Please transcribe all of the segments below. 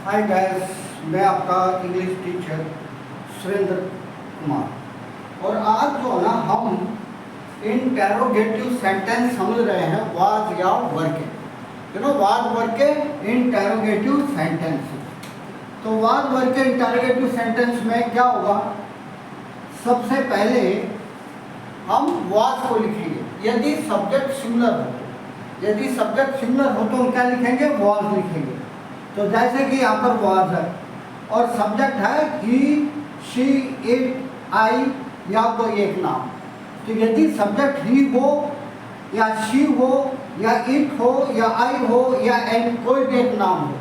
Hi guys, मैं आपका English teacher Surendra Kumar. और आज जो है ना हम इंटेरोगेटिव सेंटेंस समझ रहे हैं, वाज या वर के। वाज वर के इंटेरोगेटिव सेंटेंस। तो वाज वर के इंटेरोगेटिव सेंटेंस में क्या होगा, सबसे पहले हम वाज को लिखेंगे यदि सब्जेक्ट सिमिलर हो। यदि सब्जेक्ट सिमिलर हो तो हम क्या लिखेंगे, वाज लिखेंगे। तो जैसे कि यहाँ पर वाज है और सब्जेक्ट है ही, शी, इट, आई या कोई एक नाम। तो यदि सब्जेक्ट ही हो या शी हो या इट हो या आई हो या एन कोई भी एक नाम हो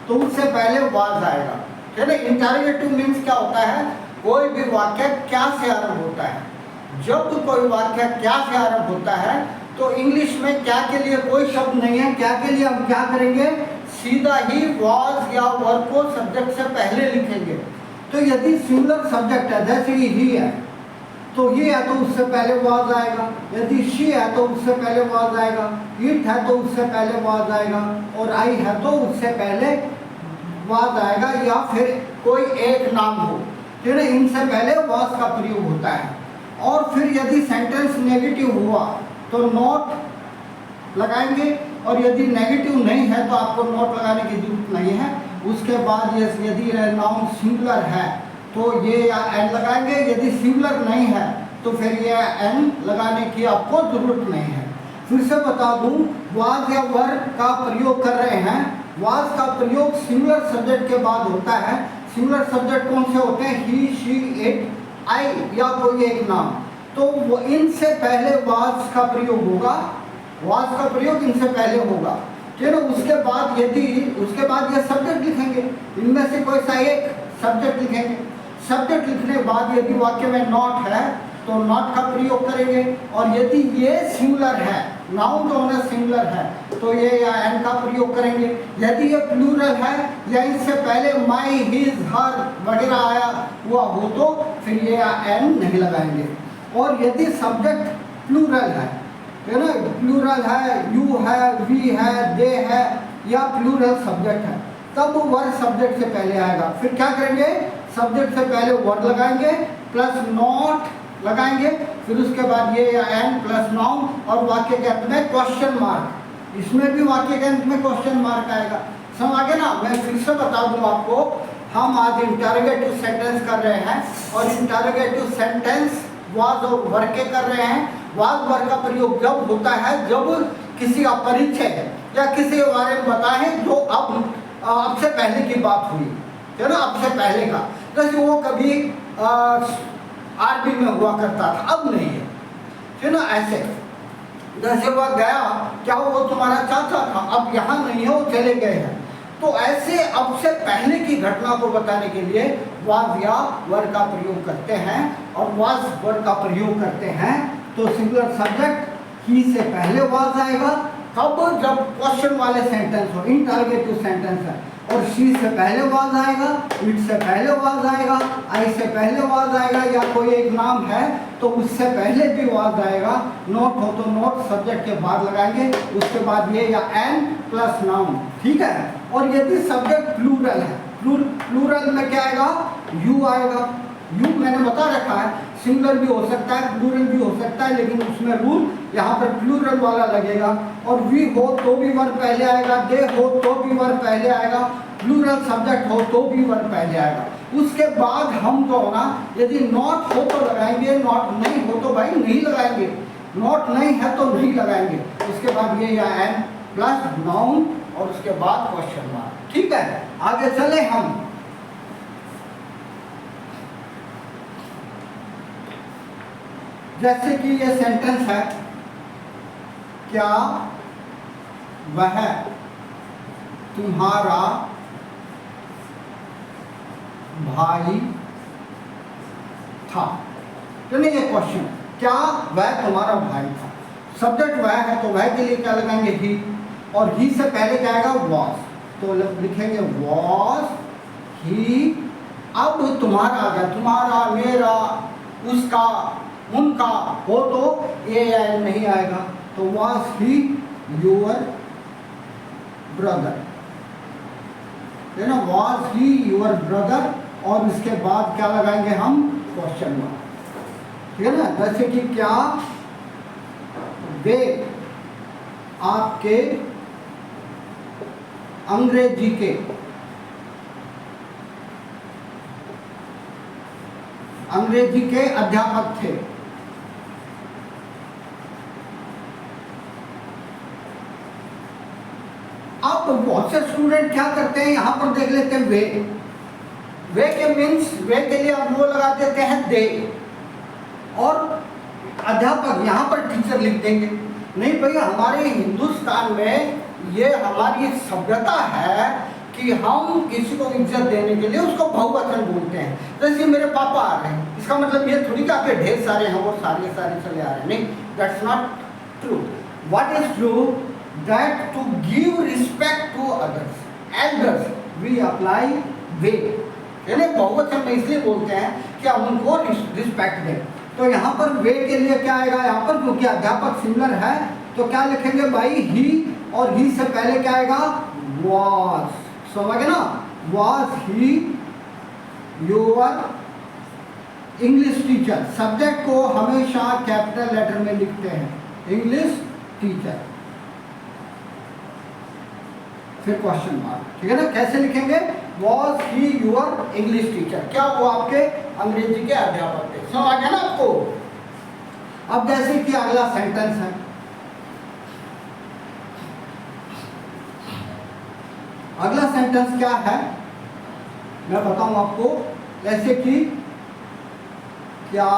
तो उससे पहले वाज आएगा। ठीक है। इंटरोगेटिव मीन्स क्या होता है, कोई भी वाक्य क्या से आरंभ होता है। जब कोई वाक्य क्या से आरंभ होता है तो इंग्लिश में क्या के लिए कोई शब्द नहीं है, क्या के लिए हम क्या करेंगे, सीधा ही वाज या वर को सब्जेक्ट से पहले लिखेंगे। तो यदि सिंगुलर सब्जेक्ट है, जैसे कि ही है तो ही है तो उससे पहले वाज आएगा। यदि शी है तो उससे पहले वाज आएगा। इट है तो उससे पहले वाज आएगा। और आई है तो उससे पहले वाज आएगा। या फिर कोई एक नाम हो, ठीक है, इनसे पहले वाज का प्रयोग होता है। और फिर यदि सेंटेंस नेगेटिव हुआ तो नॉट लगाएंगे, और यदि नेगेटिव नहीं है तो आपको नॉट लगाने की जरूरत नहीं है। उसके बाद यदि नाउन सिंगुलर है तो ये या एन लगाएंगे, यदि सिंगुलर नहीं है तो फिर ये एन लगाने की आपको जरूरत नहीं है। फिर से बता दूं, वाज या वर का प्रयोग कर रहे हैं। वाज का प्रयोग सिंगुलर सब्जेक्ट के बाद होता है। सिंगुलर सब्जेक्ट कौन से होते हैं, ही, शी, इट, आई या कोई एक नाम। तो वो इनसे पहले वाज का प्रयोग होगा। वाज का प्रयोग इनसे पहले होगा। ठीक है। उसके बाद ये सब्जेक्ट लिखेंगे, इनमें से कोई सा एक सब्जेक्ट लिखेंगे। सब्जेक्ट लिखने के बाद यदि वाक्य में नॉट है तो नॉट का प्रयोग करेंगे। और यदि ये सिंगुलर है, नाउन जो है सिंगुलर है, तो ये या एन का प्रयोग करेंगे। यदि ये प्लूरल है या इससे पहले माई, हिज, हर वगैरह आया हुआ हो तो फिर ये या एन नहीं लगाएंगे। और यदि सब्जेक्ट प्लूरल है ना, प्लूरल है, यू है, वी है, दे है या प्लूरल सब्जेक्ट है, तब वर सब्जेक्ट से पहले आएगा। फिर क्या करेंगे, सब्जेक्ट से पहले वर लगाएंगे प्लस नॉट लगाएंगे। फिर उसके बाद ये या एन प्लस नाउन और वाक्य के अंत में क्वेश्चन मार्क। इसमें भी वाक्य के अंत में क्वेश्चन मार्क आएगा। समझ आ गया ना। मैं फिर से बता दूं आपको, हम आज इंटरोगेटिव सेंटेंस कर रहे हैं और इंटरोगेटिव सेंटेंस वाज और वर के कर रहे हैं। वाज वर का प्रयोग जब होता है जब किसी अपरिचय या किसी के बारे में बताएं जो अब से पहले की बात हुई है ना, अब से पहले का। जैसे वो कभी आरबी में हुआ करता था, अब नहीं है ना। ऐसे जैसे वह गया, क्या वो तुम्हारा चाचा था, अब यहाँ नहीं है, वो चले गए हैं। तो ऐसे अब से पहले की घटना को बताने के लिए वाज या वर का प्रयोग करते हैं। और वाज वर का प्रयोग करते हैं तो सिंगुलर सब्जेक्ट ही से पहले वाज आएगा। कब, जब क्वेश्चन वाले सेंटेंस हो, इंटरोगेटिव सेंटेंस है। और शी से पहले वाज आएगा, इट से पहले वाज आएगा, आई से पहले वाज आएगा या कोई एक नाम है तो उससे पहले भी वाज आएगा। नोट हो तो नोट सब्जेक्ट के बाद लगाएंगे। उसके बाद ये या एन प्लस नाउन। ठीक है। और यदि सब्जेक्ट प्लूरल है, प्लूरल में क्या आएगा, यू आएगा। यू मैंने बता रखा है, सिंगुलर भी हो सकता है, प्लूरल भी हो सकता है, लेकिन उसमें रूल यहाँ पर प्लूरल वाला लगेगा। और वी हो तो भी वर पहले आएगा, दे हो तो भी वर पहले आएगा, प्लूरल सब्जेक्ट हो तो भी वर पहले आएगा। उसके बाद हम जो ना, यदि नॉट हो तो लगाएंगे, नॉट नहीं हो तो भाई नहीं लगाएंगे। नॉट नहीं है तो नहीं लगाएंगे। उसके बाद ये या एन प्लस नाउन और उसके बाद क्वेश्चन मार्क। ठीक है, आगे चले हम। जैसे कि ये सेंटेंस है, क्या वह तुम्हारा भाई था। तो नहीं, ये क्वेश्चन, क्या वह तुम्हारा भाई था। सब्जेक्ट वह है तो वह के लिए क्या लगाएंगे, ही। और ही से पहले क्या आएगा, वॉज। तो लिखेंगे वॉज ही। अब तुम्हारा आ गया, तुम्हारा, मेरा, उसका, उनका हो तो ये नहीं आएगा। तो वॉज ही योर ब्रदर। है ना, वॉज ही योर ब्रदर, और इसके बाद क्या लगाएंगे हम, क्वेश्चन मार्क, ठीक है ना। जैसे कि क्या वे आपके अंग्रेजी के अध्यापक थे। अब बहुत से स्टूडेंट क्या करते हैं, यहां पर देख लेते हैं वे के मीन्स, वे के लिए हम वो लगा देते हैं दे, और अध्यापक यहां पर टीचर लिख देंगे। नहीं भैया, हमारे हिंदुस्तान में ये हमारी सभ्यता है कि हम किसी को इज्जत देने के लिए उसको बहुवचन बोलते हैं। जैसे मेरे पापा आ रहे हैं, इसका मतलब ये थोड़ी कि आपके ढेर सारे हैं वो सारे चले आ रहे हैं, नहीं, that's not true. What is true, that to give respect to others, elders, we apply वे, यानी बहुवचन में इसलिए बोलते हैं कि हम उनको रिस्पेक्ट दें। तो यहाँ पर वे के लिए क्या आएगा, यहाँ पर क्योंकि अध्यापक सिमिलर है तो क्या लिखेंगे भाई, ही, और ही से पहले क्या आएगा, वॉज, समझ गए ना, was he your English teacher. Subject को हमेशा कैपिटल लेटर में लिखते हैं, इंग्लिश टीचर, फिर क्वेश्चन मार्क, ठीक है ना। कैसे लिखेंगे, was he your English teacher, क्या वो आपके अंग्रेजी के अध्यापक थे। समझ आ गया ना आपको। अब जैसे कि अगला सेंटेंस है, अगला सेंटेंस क्या है मैं बताऊं आपको। जैसे कि क्या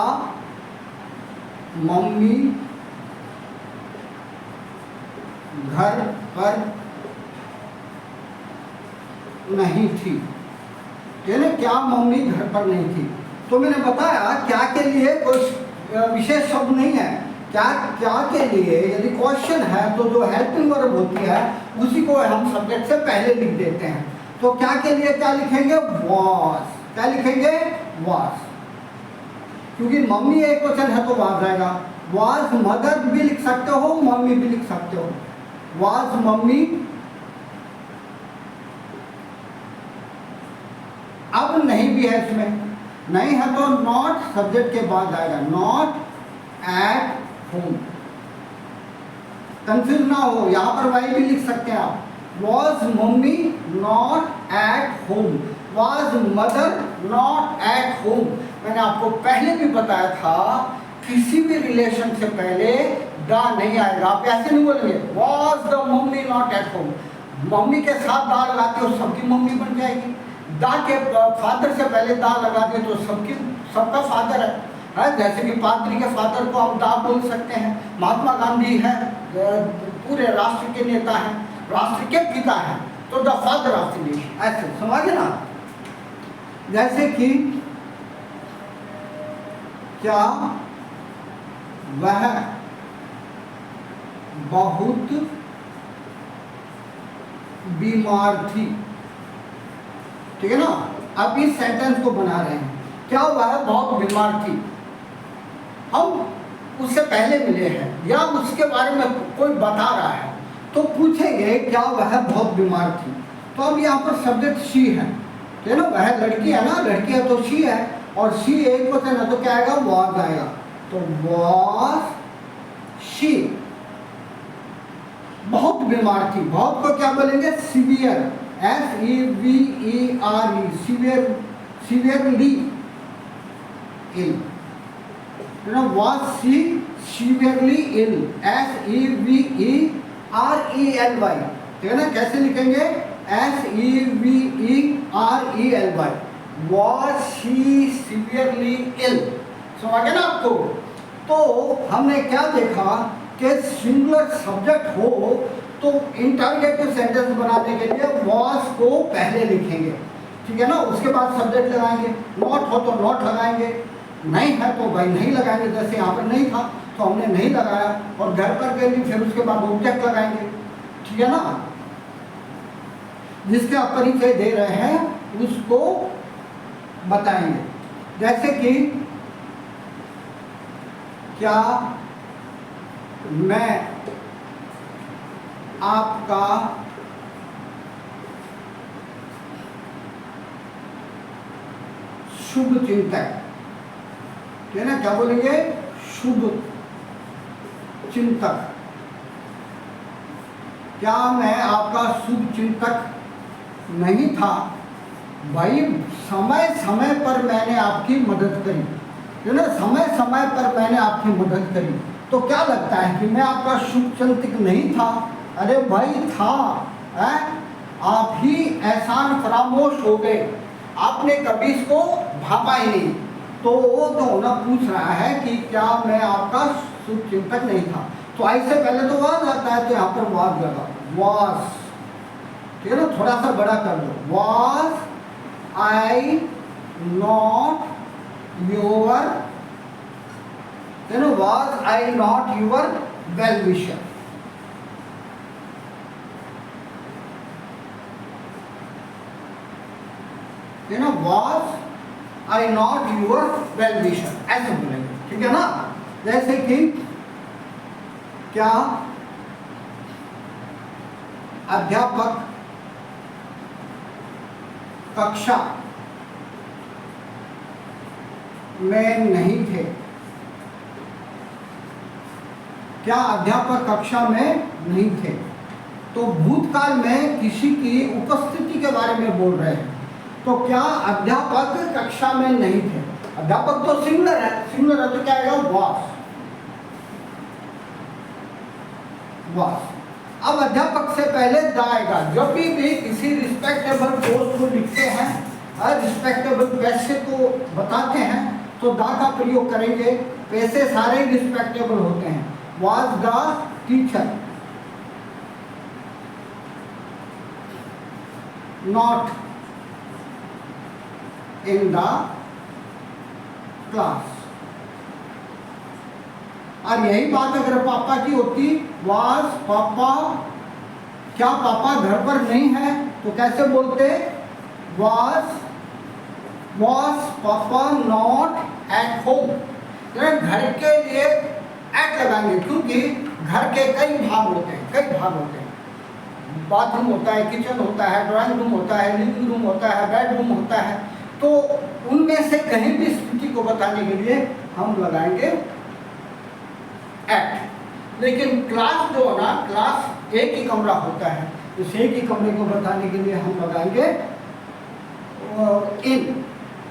मम्मी घर पर नहीं थी, यानी क्या मम्मी घर पर नहीं थी। तो मैंने बताया क्या के लिए कोई विशेष शब्द नहीं है, क्या के लिए यदि क्वेश्चन है तो जो हेल्पिंग वर्ब होती है उसी को हम सब्जेक्ट से पहले लिख देते हैं। तो क्या के लिए क्या लिखेंगे, वॉज, क्या लिखेंगे, वॉज, क्योंकि मम्मी एक क्वेश्चन है तो वॉज आएगा। वॉज मदर भी लिख सकते हो, मम्मी भी लिख सकते हो, वॉज मम्मी। अब नहीं भी है, इसमें नहीं है तो नॉट सब्जेक्ट के बाद आएगा, नॉट एट होम। कंफ्यूज ना हो, यहां पर वाई भी लिख सकते हैं आप, was mummy not at home, was mother not at home. मैंने आपको पहले भी बताया था किसी भी रिलेशन से पहले दा नहीं आएगा। आप ऐसे नहीं बोलेंगे was the mummy not at home, mummy के साथ दा लगाते हो सबकी मम्मी बन जाएगी। दा के फादर से पहले दा लगा दे तो सबका फादर है। जैसे कि पादरी के फादर को हम दा बोल सकते हैं। महात्मा गांधी है, पूरे राष्ट्र के नेता हैं, राष्ट्र के पिता हैं, तो the father of the nation, ऐसे समझे ना। जैसे कि क्या वह बहुत बीमार थी, ठीक है ना। अब इस सेंटेंस को बना रहे हैं, क्या वह बहुत बीमार थी, हम उससे पहले मिले हैं या उसके बारे में कोई बता रहा है तो पूछेंगे क्या वह बहुत बीमार थी। तो अब यहाँ पर सब्जेक्ट शी है, ठीक है ना, वह लड़की है ना, लड़की है तो शी है, और शी एक क्वेश्चन है तो क्या आएगा, वॉज आएगा। तो वॉज शी बहुत बीमार थी, बहुत को क्या बोलेंगे, severe, SEVERE, severely ill, was she severely ill, SEVERELY, ठीक है ना। कैसे लिखेंगे, SEVERELY, was she severely ill। समझ गया ना आपको। तो हमने क्या देखा कि सिंगुलर सब्जेक्ट हो तो इंटरोगेटिव सेंटेंस बनाने के लिए was को पहले लिखेंगे, ठीक है ना, उसके बाद सब्जेक्ट लगाएंगे। नॉट हो तो नॉट लगाएंगे, नहीं है तो भाई नहीं लगाएंगे। जैसे यहाँ पर नहीं था तो हमने नहीं लगाया, और घर पर के लिए फिर उसके बाद ऑब्जेक्ट लगाएंगे, ठीक है ना। जिसके आप परिचय दे रहे हैं उसको बताएंगे। जैसे कि क्या मैं आपका शुभ चिंतक, है ना, क्या बोलेंगे, शुभ चिंतक। क्या मैं आपका शुभ चिंतक नहीं था? भाई समय समय पर मैंने आपकी मदद करी, है ना, समय समय पर मैंने आपकी मदद करी, तो क्या लगता है कि मैं आपका शुभ चिंतक नहीं था? अरे भाई था, है? आप ही एहसान फरामोश हो गए, आपने कभी इसको भापा ही नहीं। तो वो तो ना पूछ रहा है कि क्या मैं आपका शुभ चिंतक नहीं था। तो ऐसे पहले तो वाज आता है, तो यहाँ पर वाज लगा, वाज, ठीक है ना, थोड़ा सा बड़ा कर दो, वाज आई नॉट योर, है ना, was I not your well wisher. है ना, was I not your well wisher, ऐसे बोलेंगे, ठीक है ना। जैसे कि क्या अध्यापक कक्षा में नहीं थे? क्या अध्यापक कक्षा में नहीं थे? तो भूतकाल में किसी की उपस्थिति के बारे में बोल रहे हैं, तो क्या अध्यापक कक्षा में नहीं थे? अध्यापक तो सिंगुलर है, सिंगुलर है तो क्या आएगा, वास, वास। अब अध्यापक से पहले द आएगा। जब भी किसी रिस्पेक्टेबल पोस्ट को लिखते हैं, रिस्पेक्टेबल पैसे को बताते हैं, तो द का प्रयोग करेंगे। पैसे सारे रिस्पेक्टेबल होते हैं। Was the teacher not in the class. और यही बात अगर पापा की होती, वाज पापा, क्या पापा घर पर नहीं है, तो कैसे बोलते, वाज पापा नॉट एट होम। घर के लिए एट लगाएंगे, क्योंकि घर के कई भाग होते हैं, कई भाग होते हैं। बाथरूम होता है, किचन होता है, ड्राइंग रूम होता है, लिविंग रूम होता है, बेडरूम होता है। तो उनमें से कहीं भी स्थिति को बताने के लिए हम लगाएंगे एट। लेकिन क्लास जो है ना, क्लास एक ही कमरा होता है, इस एक ही कमरे को बताने के लिए हम लगाएंगे इन।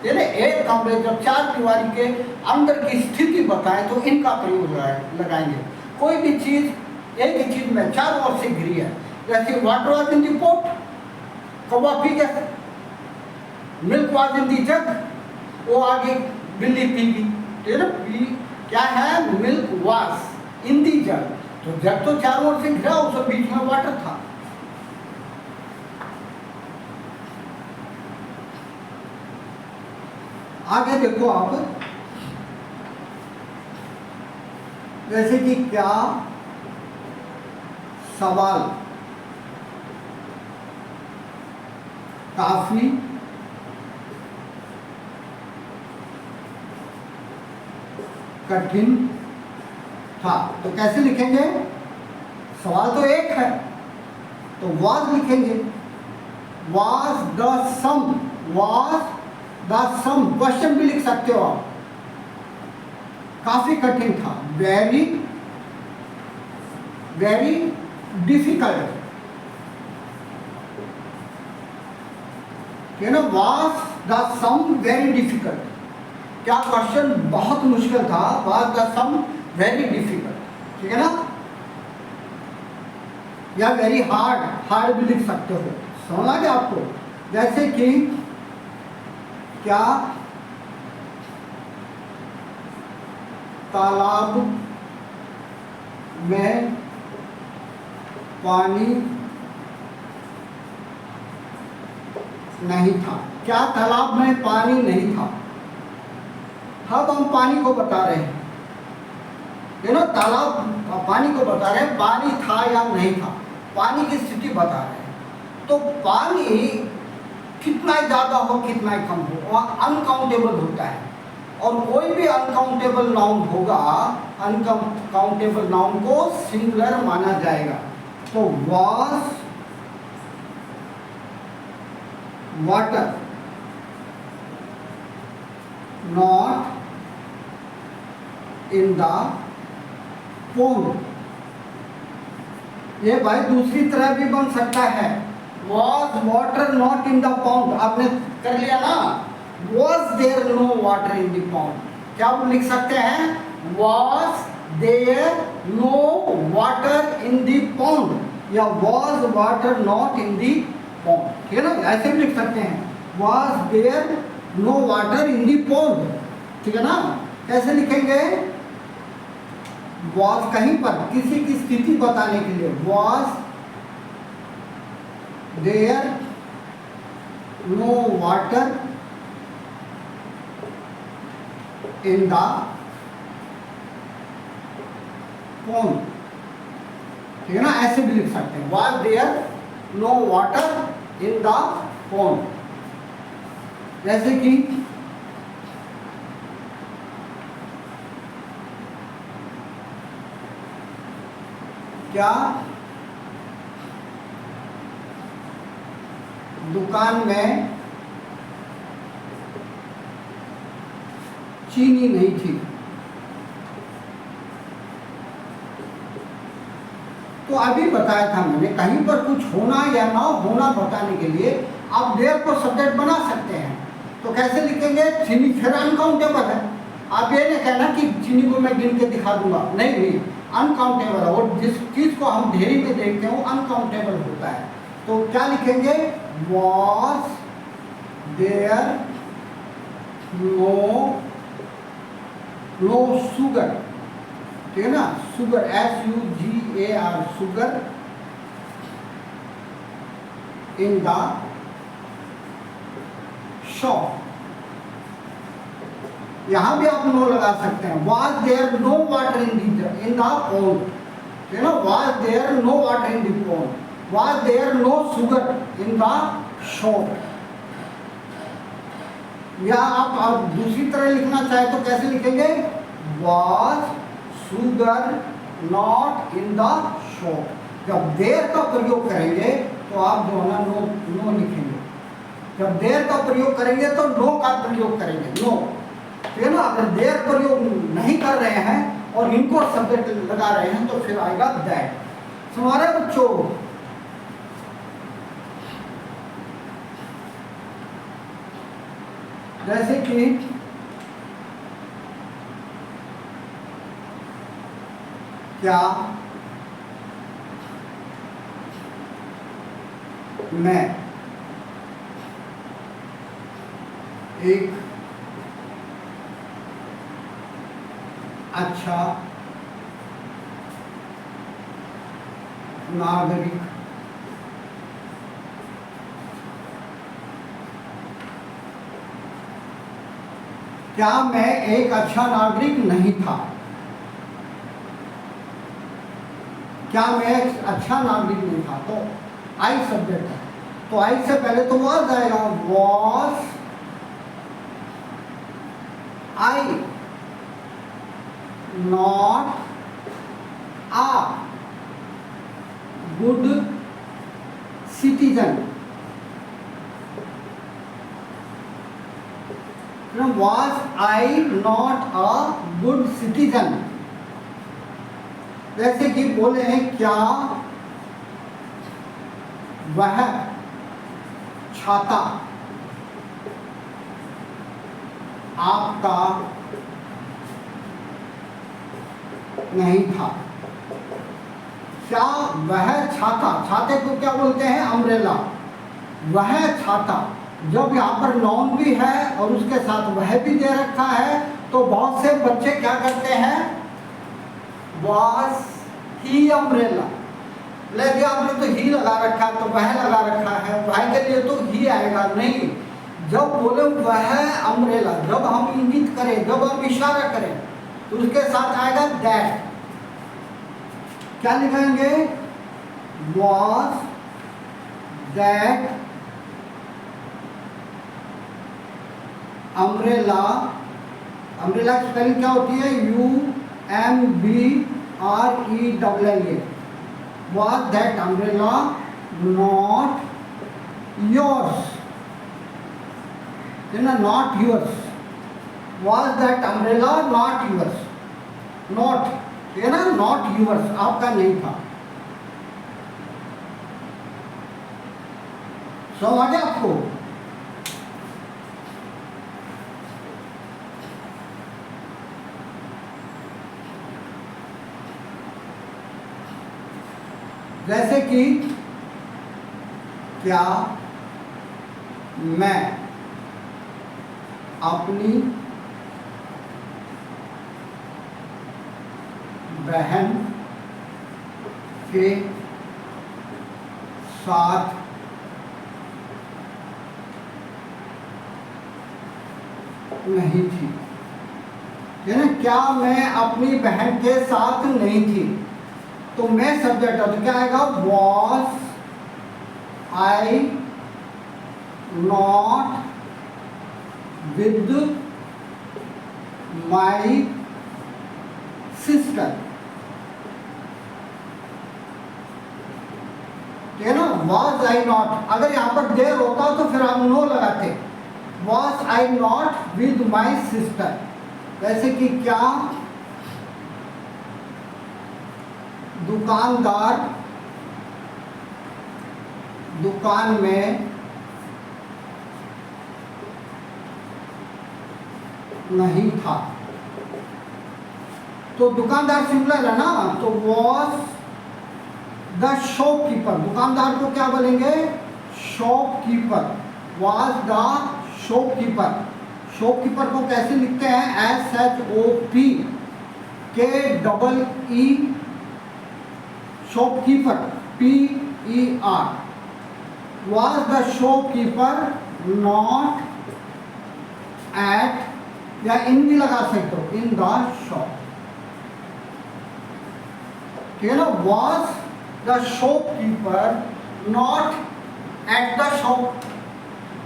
यानी एक कमरे, जब चार दीवारी के अंदर की स्थिति बताएं तो इनका प्रयोग लगाएंगे। कोई भी चीज, एक ही चीज में चारों ओर से घिरी है, जैसे water was in the pot, कौवा पी गया, मिल्क वाज इन दी जग, वो आगे बिल्ली पी गई, क्या है, मिल्क वाज इन दी जग। तो जग तो चारों ओर से घिरा, उस बीच में वाटर था। आगे देखो आप, जैसे कि क्या सवाल काफी कठिन था, तो कैसे लिखेंगे, सवाल तो एक है तो वाज लिखेंगे, was the sum, was the sum. Question भी लिख सकते हो आप, काफी कठिन था, वेरी वेरी डिफिकल्ट, ना, was the sum very difficult. क्या क्वेश्चन बहुत मुश्किल था, was the sum very difficult, ठीक है ना। या वेरी हार्ड, हार्ड भी लिख सकते हो, समझ आ गया आपको। जैसे कि क्या तालाब में पानी नहीं था? क्या तालाब में पानी नहीं था? अब हम पानी को बता रहे हैं, तालाब पानी को बता रहे हैं, पानी था या नहीं था, पानी की स्थिति बता रहे हैं। तो पानी कितना ज़्यादा हो कितना कम हो, वह अनकाउंटेबल होता है। और कोई भी अनकाउंटेबल नाउन होगा, अनकाउंटेबल नाउन को सिंगुलर माना जाएगा। तो was water, not in the pond. ये भाई दूसरी तरह भी बन सकता है, was water not in the pond. आपने कर लिया ना, was there no water in the pond, क्या आप लिख सकते हैं was there no water in the pond या was water not in the pond, ठीक है ना, ऐसे भी लिख सकते हैं was there no water in the pond, ठीक है ना। कैसे लिखेंगे, वॉज कहीं पर किसी की स्थिति बताने के लिए, was there no water in the pond, ठीक है ना, ऐसे भी लिख सकते हैं was there no water in the pond. जैसे कि क्या दुकान में चीनी नहीं थी। तो अभी बताया था मैंने, कहीं पर कुछ होना या ना होना बताने के लिए आप देयर को सब्जेक्ट बना सकते हैं। तो कैसे लिखेंगे, चीनी फिर अनकाउंटेबल है, आप ये नहीं कहना कि चीनी को मैं गिन के दिखा दूंगा, नहीं, अनकाउंटेबल है, और जिस चीज को हम ढेरी में देखते हैं वो अनकाउंटेबल होता है। तो क्या लिखेंगे, वॉज देयर नो शुगर, ठीक है ना, sugar SUGAR sugar in the shop. यहां भी आप नो लगा सकते हैं, was there no water in the pond, ठीक है ना, was there no water in the pond, was there no sugar in the shop. या आप दूसरी तरह लिखना चाहे तो कैसे लिखेंगे, was sugar not in the shop. जब देयर का प्रयोग करेंगे तो आप जो है ना नो लिखेंगे, जब देयर का प्रयोग करेंगे तो नो का प्रयोग करेंगे, नो, ठीक है ना। अगर देयर प्रयोग नहीं कर रहे हैं और इनको सब्जेक्ट लगा रहे हैं तो फिर आएगा दैट। हमारे बच्चों जैसे कि क्या मैं एक अच्छा नागरिक क्या मैं एक अच्छा नागरिक नहीं था, क्या मैं एक अच्छा नागरिक नहीं था, तो आई सब्जेक्ट है, तो आई से पहले तो वॉज आएगा, was I not a good citizen, was I not a good citizen। जैसे कि बोले हैं क्या वह छाता आपका नहीं था, क्या वह छाता, छाते को क्या बोलते हैं, अम्ब्रेला, वह छाता। जब यहाँ पर नॉन भी है और उसके साथ वह भी दे रखा है तो बहुत से बच्चे क्या करते हैं, was ही अम्ब्रेला, लेकिन आपने तो ही लगा रखा है तो वह लगा रखा है, वह के लिए तो ही आएगा नहीं। जब बोले वह अम्ब्रेला, जब हम इंगित करें, जब हम इशारा करें तो उसके साथ आएगा दैट। क्या लिखेंगे, was that अम्ब्रेला, अम्ब्रेला की स्पेलिंग क्या होती है, UMBRELLA, was that umbrella not yours, है ना, not yours, Was that umbrella not yours? Not, ठीक है ना, not yours, आपका नहीं था। समझ आ गया आपको? जैसे कि क्या मैं अपनी बहन के साथ नहीं थी, है ना, क्या मैं अपनी बहन के साथ नहीं थी, तो मैं सब्जेक्ट है तो क्या आएगा, was I not with my sister, ठीक है ना, वॉज आई नॉट, अगर यहां पर देर होता तो फिर हम नो लगाते, was I not with my sister. जैसे कि क्या दुकानदार दुकान में नहीं था, तो दुकानदार सिंगुलर है ना, तो वॉज द शॉपकीपर, दुकानदार को क्या बोलेंगे, shopkeeper, was the shopkeeper. Shopkeeper को कैसे लिखते हैं, SHOP KEE, shopkeeper PER, was the shopkeeper not at, या इन भी लगा सकते हो, इन द शॉप, ठीक है ना, was the shopkeeper not at the shop,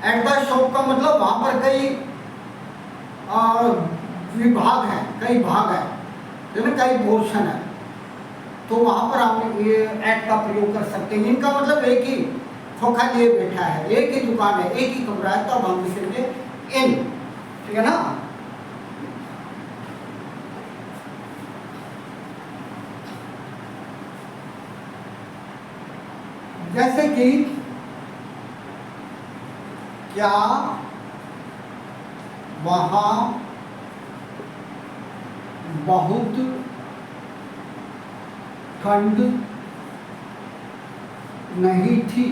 at the shop का मतलब वहां पर कई विभाग है, कई भाग है ना, कई पोर्शन है, तो वहां पर हम ये एट का प्रयोग कर सकते हैं। इनका मतलब एक ही खोखा लिए बैठा है, एक ही दुकान है, एक ही कमरा है, तब हम लिखेंगे इन, ठीक है ना। जैसे कि क्या वहां बहुत ठंड नहीं थी,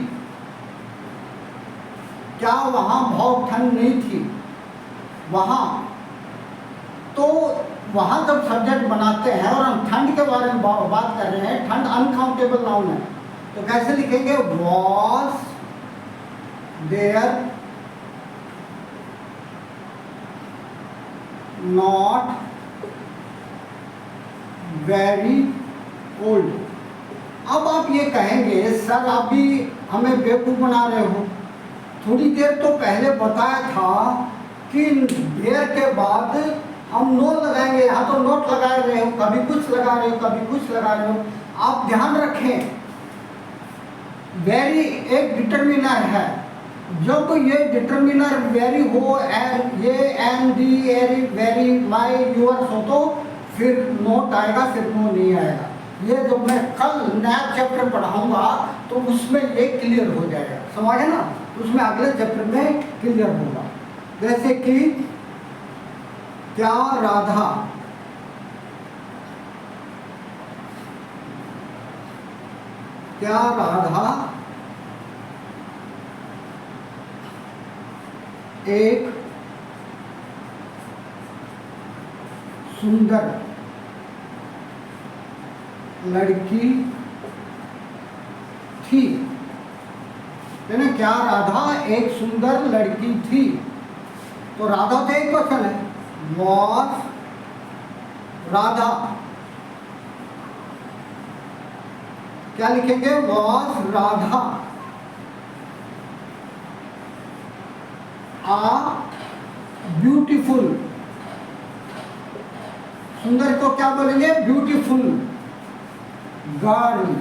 क्या वहां बहुत ठंड नहीं थी, वहां, तो वहां जब सब्जेक्ट बनाते हैं और हम ठंड के बारे में बात कर रहे हैं, ठंड अनकाउंटेबल नाउन है, तो कैसे लिखेंगे, was there not very old. अब आप ये कहेंगे सर आप भी हमें बेवकूफ बना रहे हो, थोड़ी देर तो पहले बताया था कि देर के बाद हम नो लगाएंगे, यहाँ तो नोट लगा रहे हो, कभी कुछ लगा रहे हो, कभी कुछ लगा रहे हो। आप ध्यान रखें, वेरी एक डिटर्मिनर है, जब ये डिटर्मिनर वेरी हो, एंड ये and the every very my yours हो तो फिर नोट आएगा, फिर नो नहीं आएगा। ये जब मैं कल नया चैप्टर पढ़ाऊंगा तो उसमें ये क्लियर हो जाएगा, समझे ना, उसमें अगले चैप्टर में क्लियर होगा। जैसे कि क्या राधा एक सुंदर लड़की थी, है ना, क्या राधा एक सुंदर लड़की थी, तो राधा तो एक क्वेश्चन है, वॉज राधा, क्या लिखेंगे, वॉज राधा आ ब्यूटीफुल, सुंदर को क्या बोलेंगे, ब्यूटीफुल गर्ल,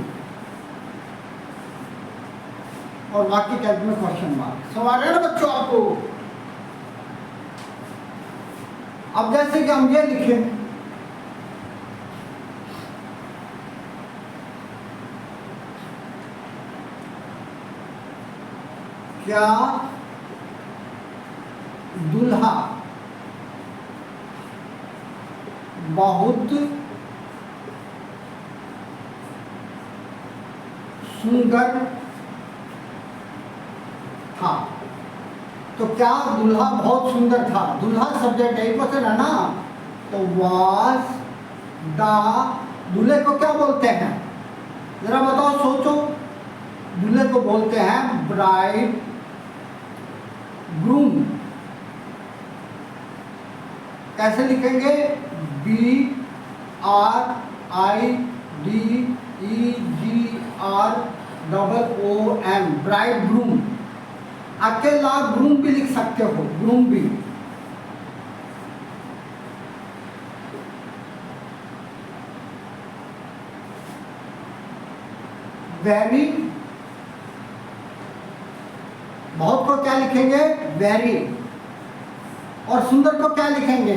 और बाकी टैग में क्वेश्चन मार्क। सवाल है ना बच्चों आपको। अब जैसे कि हम ये लिखें, क्या दूल्हा बहुत सुंदर था। तो क्या दूल्हा बहुत सुंदर था, दूल्हा सब्जेक्ट है, क्वेश्चन है ना। तो वाज द, दूल्हे को क्या बोलते हैं, जरा बताओ, सोचो। दूल्हे को बोलते हैं ब्राइड ग्रूम। कैसे लिखेंगे, BRIDEGROOM, ब्राइड ग्रूम। अकेला ग्रूम भी लिख सकते हो, ग्रूम भी। वेरी, बहुत को क्या लिखेंगे, वेरी। और सुंदर को क्या लिखेंगे,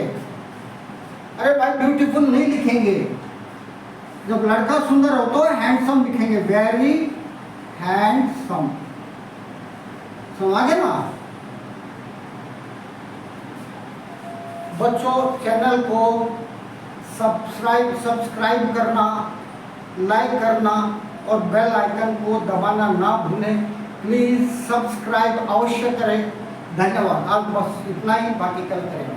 अरे भाई ब्यूटीफुल नहीं लिखेंगे। जब लड़का सुंदर हो तो हैंडसम लिखेंगे, वेरी हैंडसम। समझे ना बच्चों? चैनल को सब्सक्राइब करना, लाइक करना और बेल आइकन को दबाना ना भूलें। प्लीज़ सब्सक्राइब अवश्य करें। धन्यवाद। आज बस इतना ही, बाकी कल करेंगे।